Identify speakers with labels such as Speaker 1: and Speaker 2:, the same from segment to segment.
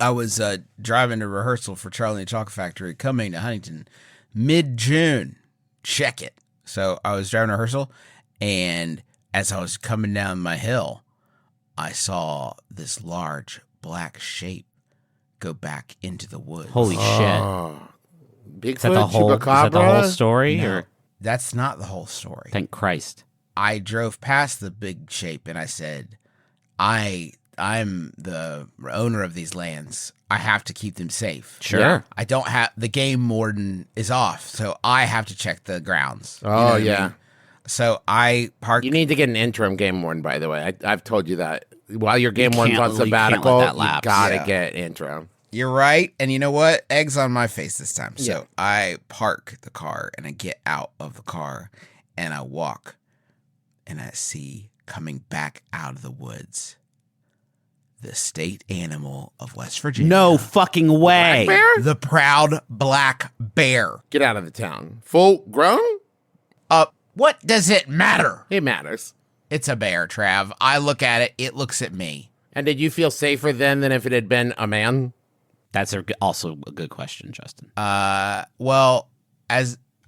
Speaker 1: I was driving to rehearsal for Charlie and the Chocolate Factory coming to Huntington mid-June. Check it. So I was driving to rehearsal, and as I was coming down my hill, I saw this large black shape go back into the woods.
Speaker 2: Holy shit.
Speaker 3: Bigfoot,
Speaker 2: Is that the whole, story?
Speaker 1: No,
Speaker 2: or?
Speaker 1: That's not the whole story.
Speaker 2: Thank Christ.
Speaker 1: I drove past the big shape, and I said, I'm the owner of these lands. I have to keep them safe.
Speaker 2: Sure.
Speaker 1: Yeah. I don't have, the game warden is off, so I have to check the grounds.
Speaker 3: Oh, yeah. I mean?
Speaker 1: So I parked.
Speaker 3: You need to get an interim game warden, by the way. I've told you that. While your game warden's on sabbatical, you gotta get interim.
Speaker 1: You're right. And you know what? Egg's on my face this time. So I park the car, and I get out of the car, and I walk, and I see coming back out of the woods the state animal of West Virginia.
Speaker 2: No fucking way.
Speaker 3: Black bear?
Speaker 1: The proud black bear.
Speaker 3: Get out of the town. Full grown?
Speaker 1: What does it matter?
Speaker 3: It matters.
Speaker 1: It's a bear, Trav. I look at it. It looks at me.
Speaker 3: And did you feel safer then than if it had been a man?
Speaker 2: That's also a good question, Justin.
Speaker 1: Well,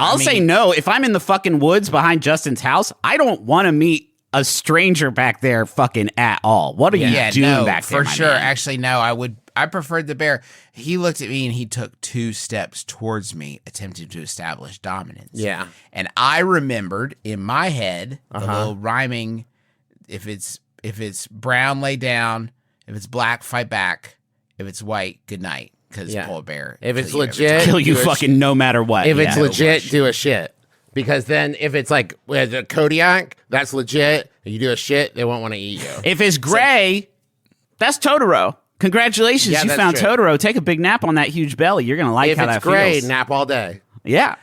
Speaker 2: I'll say no. If I'm in the fucking woods behind Justin's house, I don't want to meet a stranger back there fucking at all. What are you doing back there,
Speaker 1: for sure.
Speaker 2: man?
Speaker 1: Actually, no, I preferred the bear. He looked at me and he took 2 steps towards me, attempting to establish dominance.
Speaker 3: Yeah.
Speaker 1: And I remembered in my head the little rhyming, if it's brown, lay down. If it's black, fight back. If it's white, good night. Because polar bear.
Speaker 3: If it's legit,
Speaker 2: kill you fucking no matter what.
Speaker 3: If it's legit, do a shit. Because then if it's like with a Kodiak, that's legit. If you do a shit, they won't want to eat you.
Speaker 2: If it's gray, that's Totoro. Congratulations, you found
Speaker 3: true.
Speaker 2: Totoro. Take a big nap on that huge belly. You're going to like how that feels.
Speaker 3: If it's gray, nap all day.
Speaker 2: Yeah.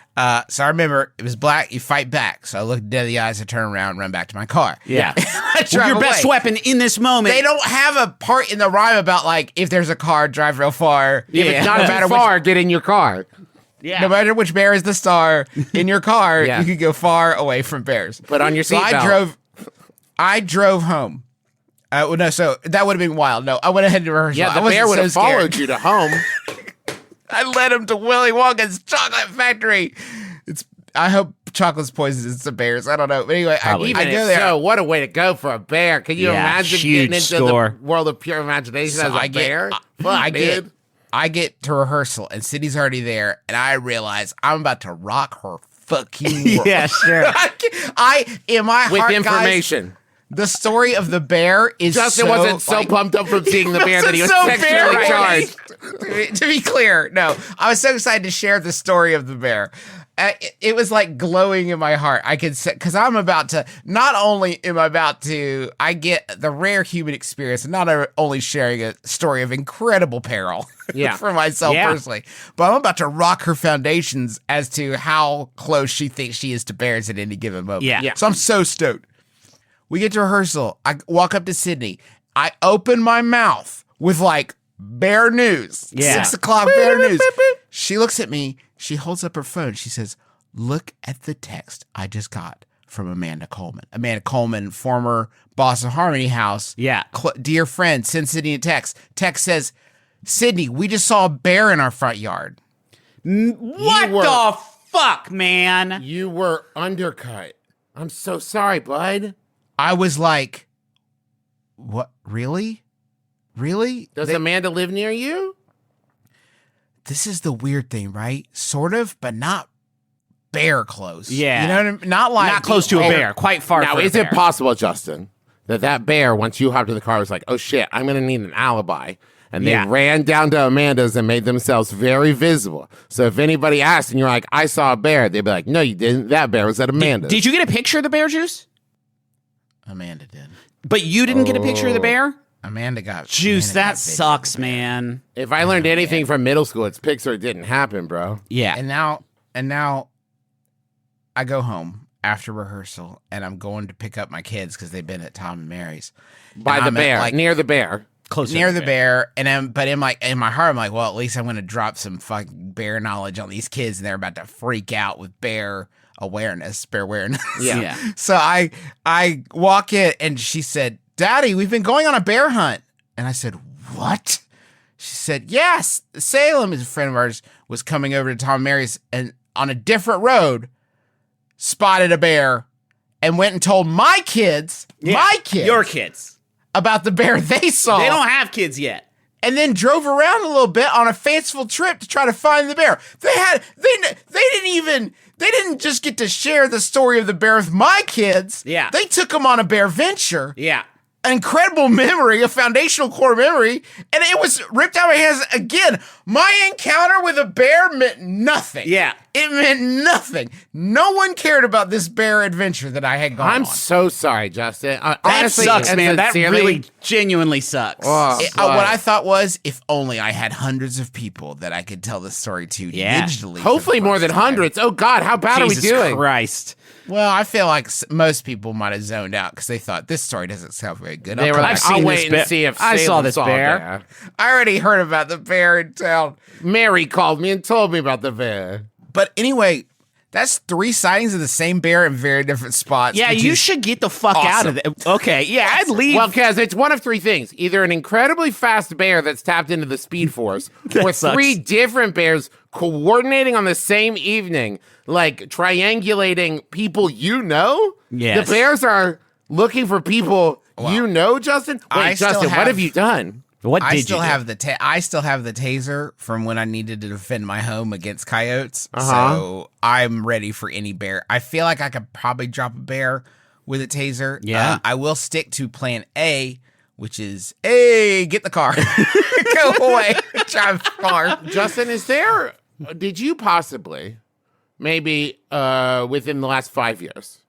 Speaker 1: So I remember it was black, you fight back. So I looked dead in the eyes, I turn around, run back to my car.
Speaker 2: Yeah.
Speaker 1: Well,
Speaker 2: your best weapon in this moment.
Speaker 1: They don't have a part in the rhyme about, like, if there's a car, drive real far.
Speaker 3: If it's not too far, get in your car.
Speaker 2: Yeah.
Speaker 1: No matter which bear is the star in your car, you could go far away from bears.
Speaker 3: But on your seatbelt.
Speaker 1: I drove home. So that would have been wild. No, I went ahead to rehearsal.
Speaker 3: Yeah, the bear would have followed you to home.
Speaker 1: I led him to Willy Wonka's chocolate factory. I hope chocolate's poisonous. It's the bears. I don't know. But anyway, I go there.
Speaker 3: So what a way to go for a bear. Can you imagine getting into the world of pure imagination as a bear?
Speaker 1: I get to rehearsal, and Sydney's already there, and I realize I'm about to rock her fucking world.
Speaker 2: Yeah, sure.
Speaker 1: In my heart,
Speaker 3: with information.
Speaker 1: Guys, the story of the bear is
Speaker 3: Justin wasn't so pumped up from seeing the bear that he was sexually charged.
Speaker 1: To be clear, no. I was so excited to share the story of the bear. It was like glowing in my heart. I could say, because I'm about to, not only am I about to, I get the rare human experience, and not only sharing a story of incredible peril for myself personally, but I'm about to rock her foundations as to how close she thinks she is to bears at any given moment.
Speaker 2: Yeah.
Speaker 1: So I'm so stoked. We get to rehearsal. I walk up to Sydney. I open my mouth with like bear news. 6 o'clock bear news. She looks at me. She holds up her phone. She says, "Look at the text I just got from Amanda Coleman." Amanda Coleman, former boss of Harmony House.
Speaker 2: Yeah.
Speaker 1: Dear friend, send Sydney a text. Text says, "Sydney, we just saw a bear in our front yard."
Speaker 2: What the fuck, man?
Speaker 3: You were undercut. I'm so sorry, bud.
Speaker 1: I was like, what? Really? Really?
Speaker 3: Does Amanda live near you?
Speaker 1: This is the weird thing, right? Sort of, but not bear close.
Speaker 2: Yeah.
Speaker 1: You know what I mean? Not
Speaker 2: close to a bear. Quite far from a bear.
Speaker 3: Now, is it possible, Justin, that bear, once you hopped in the car, was like, oh shit, I'm going to need an alibi. And they ran down to Amanda's and made themselves very visible. So if anybody asked and you're like, I saw a bear, they'd be like, no, you didn't. That bear was at Amanda's.
Speaker 2: Did you get a picture of the bear, Juice?
Speaker 1: Amanda did.
Speaker 2: But you didn't get a picture of the bear?
Speaker 1: Amanda got
Speaker 2: Juice. That sucks, man.
Speaker 3: If I learned anything from middle school, it's pics or it didn't happen, bro.
Speaker 2: Yeah.
Speaker 1: And now I go home after rehearsal, and I'm going to pick up my kids because they've been at Tom and Mary's.
Speaker 3: By the bear, near the bear.
Speaker 2: Close
Speaker 1: near the bear. But in my heart, I'm like, well, at least I'm going to drop some fucking bear knowledge on these kids, and they're about to freak out with bear awareness.
Speaker 2: Yeah.
Speaker 1: So I walk in, and she said, "Daddy, we've been going on a bear hunt." And I said, "What?" She said, yes, Salem, is a friend of ours, was coming over to Tom and Mary's and on a different road, spotted a bear and went and told my kids,
Speaker 2: your kids,
Speaker 1: about the bear they saw.
Speaker 2: They don't have kids yet.
Speaker 1: And then drove around a little bit on a fanciful trip to try to find the bear. They didn't just get to share the story of the bear with my kids.
Speaker 2: Yeah.
Speaker 1: They took them on a bear venture.
Speaker 2: Yeah.
Speaker 1: An incredible memory, a foundational core memory, and it was ripped out of my hands. Again, my encounter with a bear meant nothing.
Speaker 2: Yeah.
Speaker 1: It meant nothing. No one cared about this bear adventure that I had gone on.
Speaker 3: I'm so sorry, Justin.
Speaker 2: That
Speaker 3: Honestly,
Speaker 2: sucks, man. That
Speaker 3: sincerely,
Speaker 2: really genuinely sucks.
Speaker 1: What I thought was, if only I had hundreds of people that I could tell the story to digitally.
Speaker 3: Hopefully more than hundreds. Oh, God, how bad
Speaker 2: Jesus
Speaker 3: are we doing?
Speaker 2: Christ.
Speaker 1: Well, I feel like most people might have zoned out because they thought this story doesn't sound very good.
Speaker 3: They were like,
Speaker 2: I've
Speaker 3: I'll
Speaker 2: seen
Speaker 3: wait
Speaker 2: this
Speaker 3: and
Speaker 2: bear.
Speaker 3: see if
Speaker 2: I saw
Speaker 3: Salem
Speaker 2: this
Speaker 3: a
Speaker 2: bear.
Speaker 1: I already heard about the bear in town.
Speaker 3: Mary called me and told me about the bear.
Speaker 1: But anyway, that's 3 sightings of the same bear in very different spots.
Speaker 2: Yeah, you should get the fuck out of it. Okay, yeah, I'd leave.
Speaker 3: Well, because it's one of 3 things. Either an incredibly fast bear that's tapped into the speed force, or
Speaker 2: sucks.
Speaker 3: 3 different bears coordinating on the same evening, like triangulating people you know.
Speaker 2: Yes.
Speaker 3: The bears are looking for people you know, Justin. Wait, Justin, what have you done?
Speaker 2: What
Speaker 1: I
Speaker 2: did
Speaker 1: still
Speaker 2: you do?
Speaker 1: have I still have the taser from when I needed to defend my home against coyotes.
Speaker 3: Uh-huh.
Speaker 1: So I'm ready for any bear. I feel like I could probably drop a bear with a taser.
Speaker 2: Yeah.
Speaker 1: I will stick to plan A, which is, hey, get the car. Go away. Drive far.
Speaker 3: Justin, did you possibly, maybe within the last 5 years,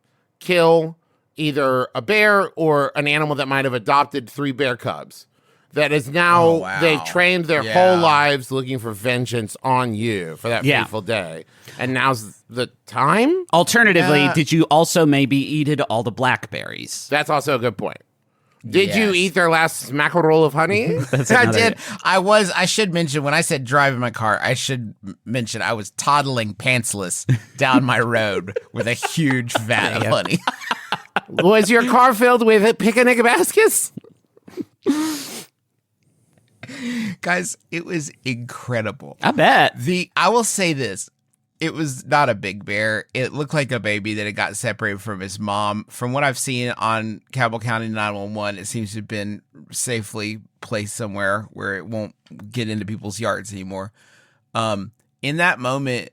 Speaker 3: kill either a bear or an animal that might have adopted 3 bear cubs? That is now, they've trained their whole lives looking for vengeance on you for that fateful day. And now's the time?
Speaker 2: Alternatively, did you also maybe eat all the blackberries?
Speaker 3: That's also a good point. Did you eat their last mackerel of honey?
Speaker 1: I did. I should mention, when I said drive in my car, I should mention I was toddling pantsless down my road with a huge vat of honey.
Speaker 3: Was your car filled with picnic baskets?
Speaker 1: Guys, it was incredible.
Speaker 2: I bet.
Speaker 1: I will say this. It was not a big bear. It looked like a baby that had got separated from his mom. From what I've seen on Cabell County 911, it seems to have been safely placed somewhere where it won't get into people's yards anymore. In that moment,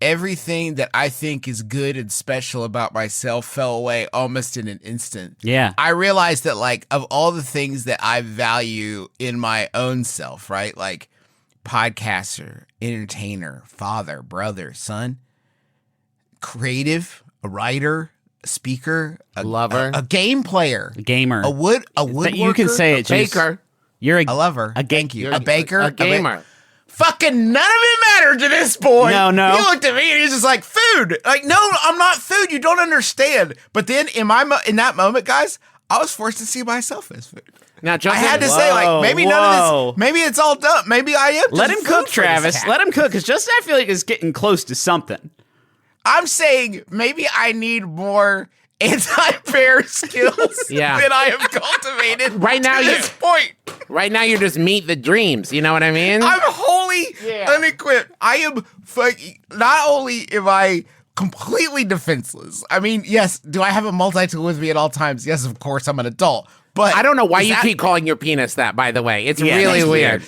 Speaker 1: everything that I think is good and special about myself fell away almost in an instant.
Speaker 2: Yeah.
Speaker 1: I realized that, like, of all the things that I value in my own self, right? Like, podcaster, entertainer, father, brother, son, creative, a writer, a speaker, a
Speaker 3: lover,
Speaker 1: a game player,
Speaker 2: A gamer.
Speaker 1: a woodworker.
Speaker 2: You can say it,
Speaker 3: baker.
Speaker 2: You're
Speaker 1: a lover. Thank you. A baker,
Speaker 3: a gamer.
Speaker 1: Fucking none of it mattered to this boy.
Speaker 2: No.
Speaker 1: He looked at me and he was just like, food. Like, no, I'm not food. You don't understand. But then in that moment, guys, I was forced to see myself as food.
Speaker 3: Now, Justin,
Speaker 1: I had to say, like, maybe none of this, maybe it's all done. Maybe I am.
Speaker 2: Let him
Speaker 1: just
Speaker 2: cook,
Speaker 1: food for this
Speaker 2: Travis.
Speaker 1: cat.
Speaker 2: Let him cook, because Justin, I feel like, is getting close to something.
Speaker 1: I'm saying maybe I need more anti-bear skills than I have cultivated
Speaker 3: right now.
Speaker 1: To this point.
Speaker 3: Right now, you're just meet the dreams. You know what I mean?
Speaker 1: I'm wholly unequipped. I am fucking. Not only am I completely defenseless. I mean, yes. Do I have a multi-tool with me at all times? Yes, of course. I'm an adult. But
Speaker 3: I don't know why you keep calling your penis that. By the way, it's really weird.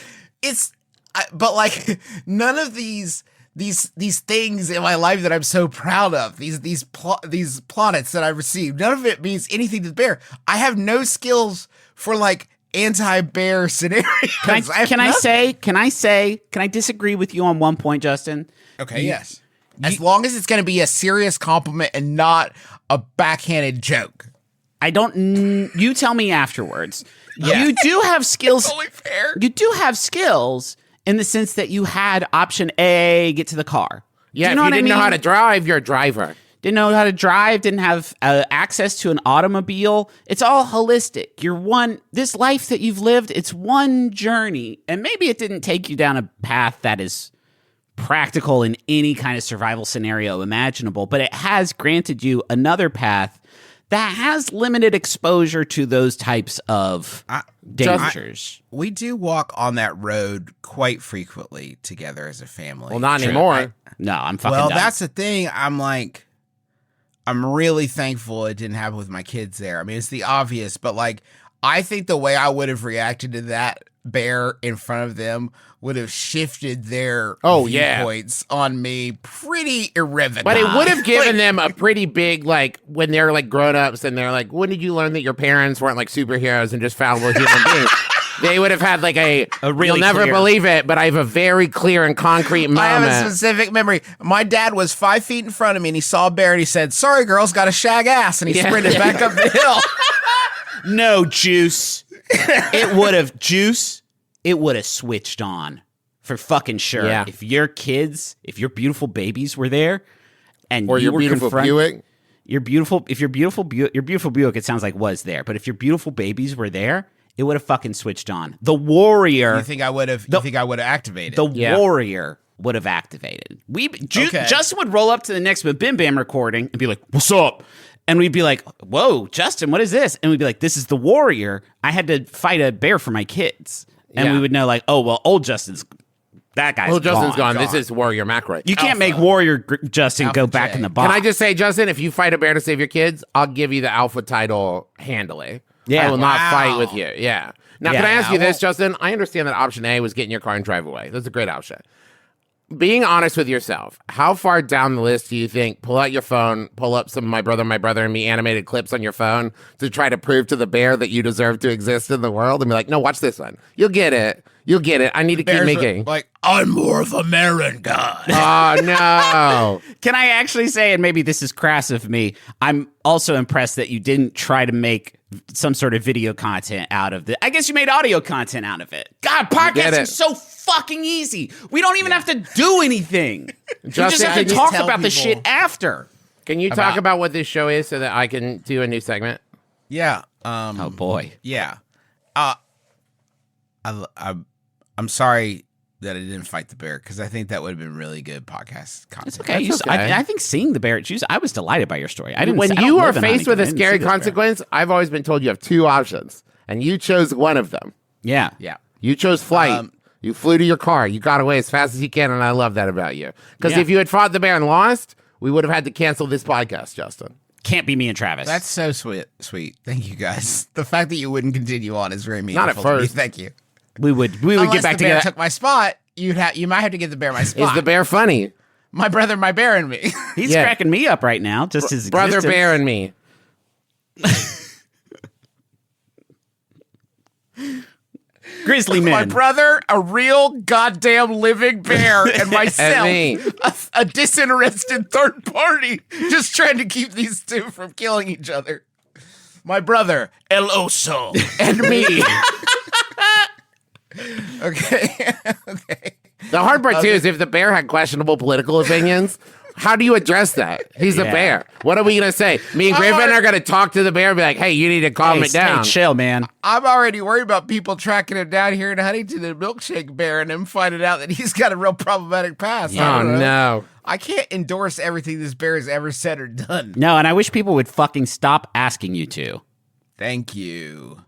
Speaker 1: But like none of these things in my life that I'm so proud of, these plaudits that I've received, none of it means anything to the bear. I have no skills for like anti-bear scenarios.
Speaker 2: Can I disagree with you on one point, Justin?
Speaker 1: Okay, yes. As long as it's going to be a serious compliment and not a backhanded joke.
Speaker 2: You tell me afterwards. Yeah. You do have skills.
Speaker 1: That's only fair.
Speaker 2: You do have skills in the sense that you had option A, get to the car.
Speaker 3: Yeah, if you didn't know how to drive, you're a driver.
Speaker 2: Didn't know how to drive, didn't have access to an automobile. It's all holistic. This life that you've lived, it's one journey. And maybe it didn't take you down a path that is practical in any kind of survival scenario imaginable, but it has granted you another path that has limited exposure to those types of dangers.
Speaker 1: We do walk on that road quite frequently together as a family.
Speaker 3: Well, not anymore.
Speaker 2: No, I'm fucking
Speaker 1: Well,
Speaker 2: done.
Speaker 1: that's the thing. I'm really thankful it didn't happen with my kids there. I mean, it's the obvious, but like, I think the way I would have reacted to that bear in front of them would have shifted their viewpoints on me pretty irrevocably.
Speaker 3: But it would have given them a pretty big, like, when they're like grown-ups and they're like, when did you learn that your parents weren't like superheroes and just fallible human beings? They would have had like a really you'll never believe it, but I have a very clear and concrete moment.
Speaker 1: I have a specific memory. My dad was 5 feet in front of me and he saw a bear and he said, "Sorry, girls, got a shag ass," and he sprinted back up the hill.
Speaker 2: No, Juice. It would have switched on for fucking sure.
Speaker 3: Yeah.
Speaker 2: If your beautiful babies were there, and
Speaker 3: or
Speaker 2: you
Speaker 3: your
Speaker 2: were
Speaker 3: beautiful Buick,
Speaker 2: your beautiful Buick, it sounds like was there. But if your beautiful babies were there, it would have fucking switched on. The warrior.
Speaker 1: You think I would have? Activated?
Speaker 2: The warrior would have activated. Justin would roll up to the next MBMBAM recording and be like, "What's up?" And we'd be like, "Whoa, Justin, what is this?" And we'd be like, "This is the warrior. I had to fight a bear for my kids." And we would know, like, "Oh, well, old Justin's
Speaker 3: gone. This is Warrior McRae.
Speaker 2: You can't make Warrior Justin go back in the box."
Speaker 3: Can I just say, Justin, if you fight a bear to save your kids, I'll give you the alpha title handily.
Speaker 2: Yeah.
Speaker 3: I will not fight with you. Yeah. Now, can I ask you this, Justin? I understand that option A was get in your car and drive away. That's a great option. Being honest with yourself, how far down the list do you think pull out your phone, pull up some of my brother and me animated clips on your phone to try to prove to the bear that you deserve to exist in the world and be like, "No, watch this one. You'll get it. I need to keep making."
Speaker 1: Like, I'm more of a Marin guy.
Speaker 3: Oh, no.
Speaker 2: Can I actually say, and maybe this is crass of me, I'm also impressed that you didn't try to make some sort of video content out of it. I guess you made audio content out of it. God, podcasting is so fucking easy. We don't even have to do anything. We just have to talk about the shit after.
Speaker 3: Can you talk about what this show is so that I can do a new segment?
Speaker 1: Yeah.
Speaker 2: Oh, boy.
Speaker 1: Yeah. I'm sorry that I didn't fight the bear because I think that would have been really good podcast content.
Speaker 2: It's okay. I think seeing the bear at Juice, I was delighted by your story.
Speaker 3: When you are faced with a scary consequence, I've always been told you have two options, and you chose one of them.
Speaker 2: Yeah.
Speaker 3: You chose flight. You flew to your car. You got away as fast as you can, and I love that about you. Because if you had fought the bear and lost, we would have had to cancel this podcast, Justin.
Speaker 2: Can't be me and Travis.
Speaker 1: That's so sweet. Thank you, guys. The fact that you wouldn't continue on is very meaningful.
Speaker 3: Not at first.
Speaker 1: To me. Thank you.
Speaker 2: We would get back
Speaker 1: the bear
Speaker 2: together.
Speaker 1: took my spot. You might have to give the bear my spot.
Speaker 3: Is the bear funny?
Speaker 1: My brother, my bear, and me.
Speaker 2: He's cracking me up right now. Just his
Speaker 3: brother,
Speaker 2: existence.
Speaker 3: bear, and me.
Speaker 2: Grizzly man.
Speaker 1: My brother, a real goddamn living bear, and myself,
Speaker 3: me.
Speaker 1: a disinterested third party, just trying to keep these two from killing each other. My brother, El Oso, and me. Okay.
Speaker 3: The hard part, too, is if the bear had questionable political opinions, how do you address that? He's a bear. What are we going to say? Me and Griffin are going to talk to the bear and be like, "Hey, you need to calm it down."
Speaker 2: Hey, chill, man.
Speaker 1: I'm already worried about people tracking him down here in Huntington, the milkshake bear, and him finding out that he's got a real problematic past.
Speaker 3: Oh, no.
Speaker 1: I can't endorse everything this bear has ever said or done.
Speaker 2: No, and I wish people would fucking stop asking you to.
Speaker 1: Thank you.